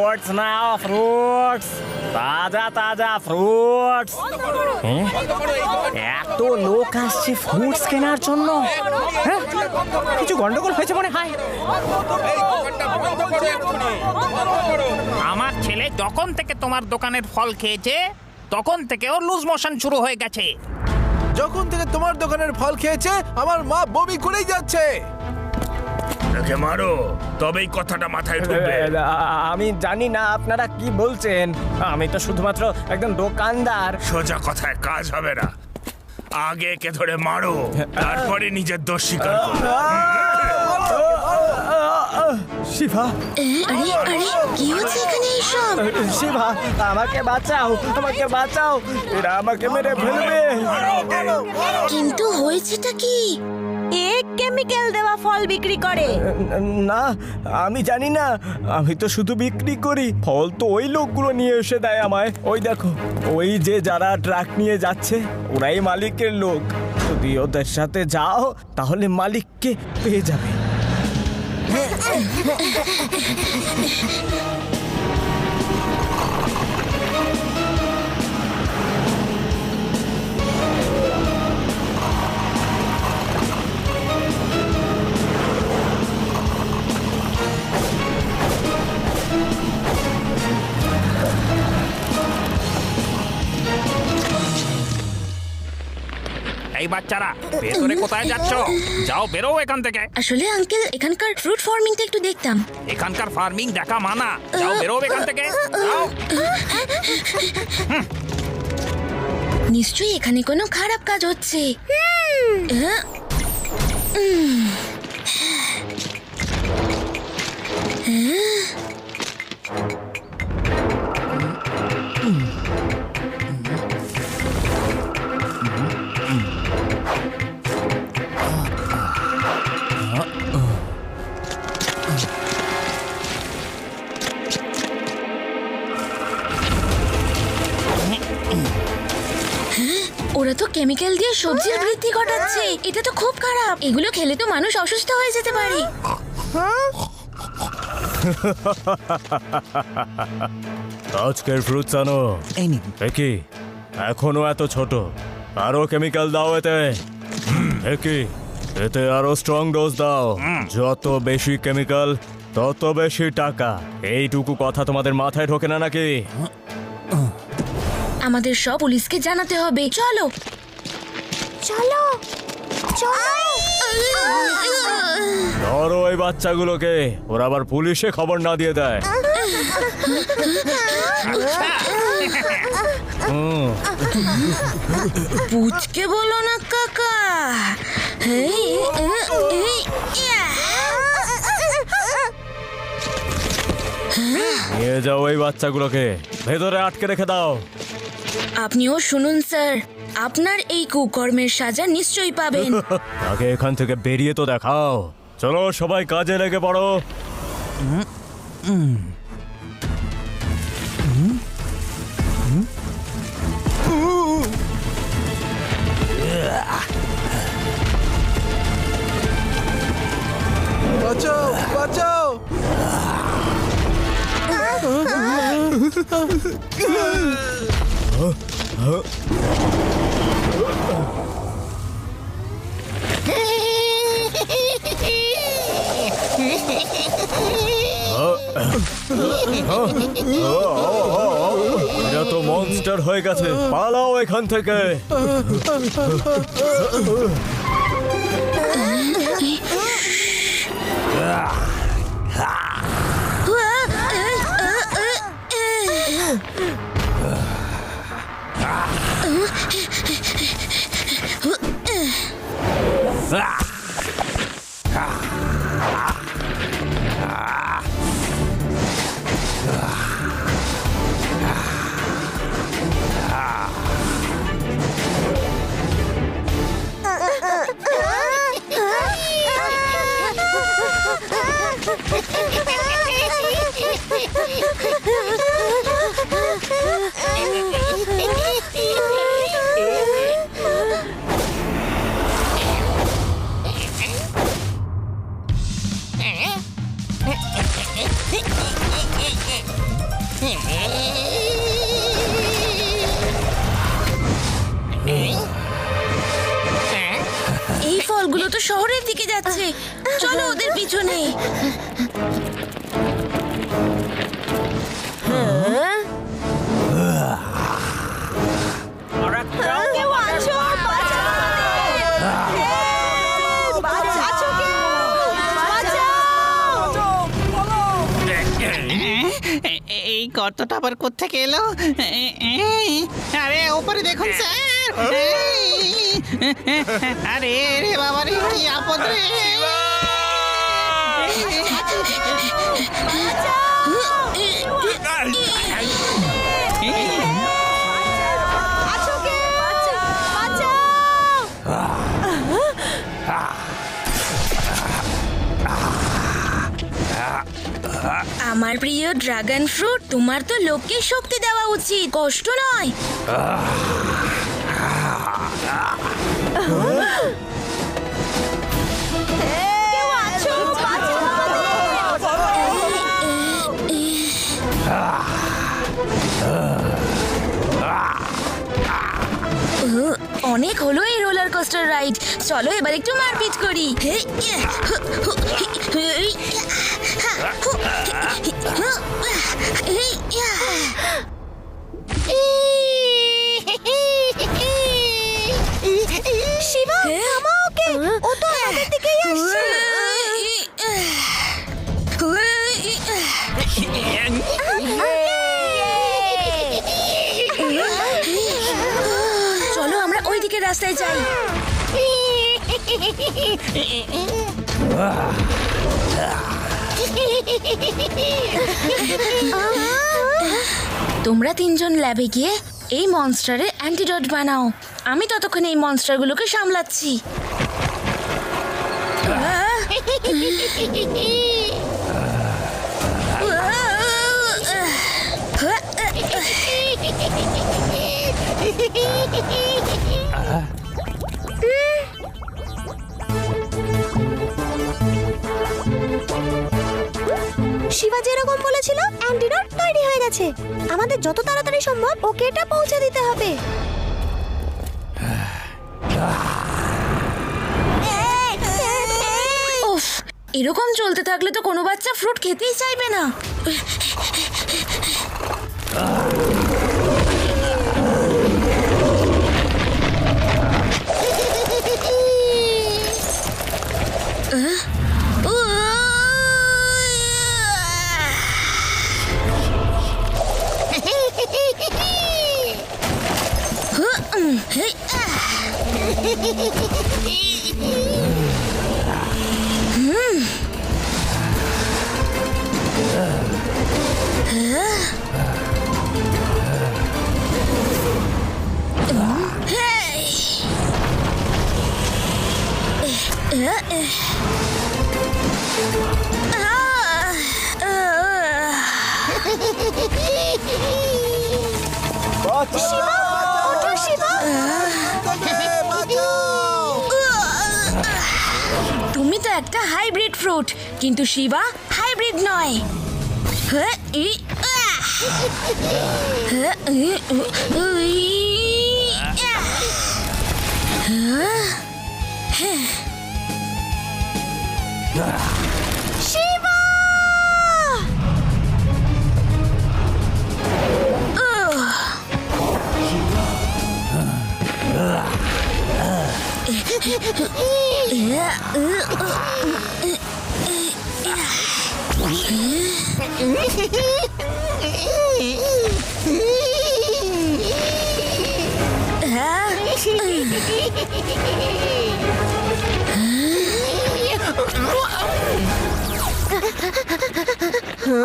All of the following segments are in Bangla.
ফ্রুটস নাও, ফ্রুটস, তাজা তাজা ফ্রুটস। এত লোক আসছে ফ্রুটস কেনার জন্য। হ্যাঁ, কিছু গন্ডগোল হয়েছে মনে হয়। আমার ছেলে যখন থেকে তোমার দোকানের ফল খেয়েছে তখন থেকে ওর লুজ মোশন শুরু হয়ে গেছে। যখন থেকে তোমার দোকানের ফল খেয়েছে আমার মা বমি করেই যাচ্ছে। একে মারো, তবেই কথাটা মাথায় ঢুকবে। আমি জানি না আপনারা কি বলছেন, আমি তো শুধুমাত্র একজন দোকানদার। সোজা কথায় কাজ হবে না, আগে একে ধরে মারো, তারপরে নিজের দোষ স্বীকার করো। শিভা, আরে আরে কি হচ্ছে এখানে এইসব? শিভা, আমাকে বাঁচাও, আমাকে বাঁচাও, এরা আমাকে মেরে ফেলবে। কিন্তু হয়েছেটা কি? এ কেমিক্যাল দেওয়া ফল বিক্রি করে। না, আমি জানি না, আমি তো শুধু বিক্রি করি। ফল তো ওই লোকগুলো নিয়ে এসে দেয় আমায়। ওই দেখো, ওই যে যারা ট্রাক নিয়ে যাচ্ছে ওরাই মালিকের লোক। যদি ওদের সাথে যাও তাহলে মালিককে পেয়ে যাবে। এই বাচ্চারা, ভেতরে কোথায় যাচ্ছ? যাও, বেরো এখান থেকে। আসলে আঙ্কেল এখানকার ফ্রুট ফার্মিংটা একটু দেখতাম। এখানকার ফার্মিং দেখা মানা। যাও, বেরো এখান থেকে, যাও। নিশ্চয়ই এখানে কোনো খারাপ কাজ হচ্ছে। ওরা তো কেমিক্যাল দিয়ে সবজির বৃদ্ধি ঘটাচ্ছে। এটা তো খুব খারাপ। এগুলো খেলে তো মানুষ অসুস্থ হয়ে যেতে পারে। আজকের ফ্রুটস আনো। কি এখনো এত ছোট? আরো কেমিক্যাল দাও এতে। কি এতে আরো স্ট্রং ডোজ দাও। যত বেশি কেমিক্যাল তত বেশি টাকা। এইটুকু কথা তোমাদের মাথায় ঢোকে না নাকি? আমাদের সব পুলিশকে জানাতে হবে। চলো চলো ধরো এই বাচ্চাগুলোকে, ওরা আবার পুলিশে খবর না দিয়ে দেয়। পুচকে বলো না কাকা। নিয়ে যাও এই বাচ্চাগুলোকে, ভেতরে আটকে রেখে দাও। আপনিও শুনুন স্যার, আপনার এই কুকর্মের সাজা নিশ্চয়ই পাবেন। আগে এখান থেকে বেরিয়ে তো দেখাও। চলো সবাই কাজে লেগে পড়ো। বাঁচাও, বাঁচাও। এরা তো মনস্টার হয়ে গেছে, পালাও এখান থেকে। ফলগুলো তো শহরের দিকে যাচ্ছে, চলো ওদের পিছনে। কেউ আছো? আছো কেউ? এই গর্তটা আবার কোত্থেকে এলো? আরে ওপরে দেখুন স্যার। আরে রে বাবা রে, কি আপদ রে! আছো কেউ? বাঁচাও! আমার প্রিয় ড্রাগন ফ্রুট, তোমার তো লোককে শক্তি দেওয়া উচিত, কষ্ট নয়। কেউ আছো? বাঁচাও অনেক হলো এই রোলার কোস্টার রাইড, চলো এবার একটু মারপিট করি। শিবা, থামাও ওকে, ও তো আমাদের দিকেই আসছে। চলো আমরা ওই দিকে রাস্তায় যাই। তোমরা তিনজন ল্যাবে গিয়ে এই মনস্টারের অ্যান্টিডট বানাও, আমি ততক্ষণ এই মনস্টারগুলোকে সামলাচ্ছি। শিবা যেরকম বলেছিল, অ্যান্টিডট তৈরি হয়ে গেছে। আমাদের যত তাড়াতাড়ি সম্ভব ওকে এটা পৌঁছে দিতে হবে। উফ, এরকম চলতে থাকলে তো কোনো বাচ্চা ফ্রুট খেতেই চাইবে না। তুমি তো একটা হাইব্রিড ফ্রুট, কিন্তু শিবা হাইব্রিড নয়। শিবা!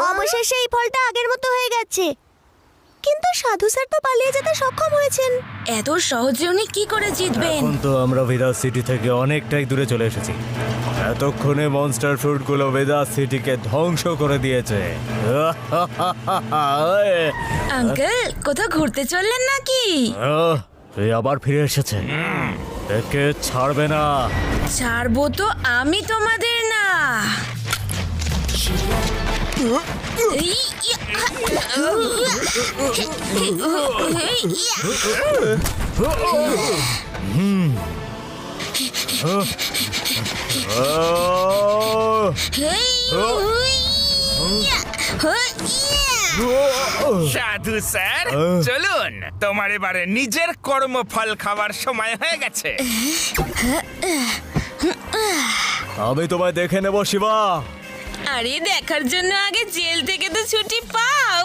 অবশেষে এই ফলটা আগের মতো হয়ে গেছে, কিন্তু সাধু স্যার তো পালিয়ে যেতে সক্ষম হয়েছেন। এত সহজে উনি কি করে জিতবেন? এখন তো আমরা ভেদাস সিটি থেকে অনেকটাই দূরে চলে এসেছি। এতক্ষণে মনস্টার ফ্রুটগুলো ভেদাস সিটিকে ধ্বংস করে দিয়েছে। আঙ্কেল, কোথাও ঘুরতে চললেন নাকি? এই আবার ফিরে এসেছে, একে ছাড়বে না। ছাড়বো তো আমি তোমাদের না। হেই, হুই, ইয়া, হুই, ইয়া। সাধু স্যার চলুন, তোমার এবারে নিজের কর্মফল খাবার সময় হয়ে গেছে। আমি তোমায় দেখে নেব শিবা। আরে দেখার জন্য আগে জেল থেকে তো ছুটি পাও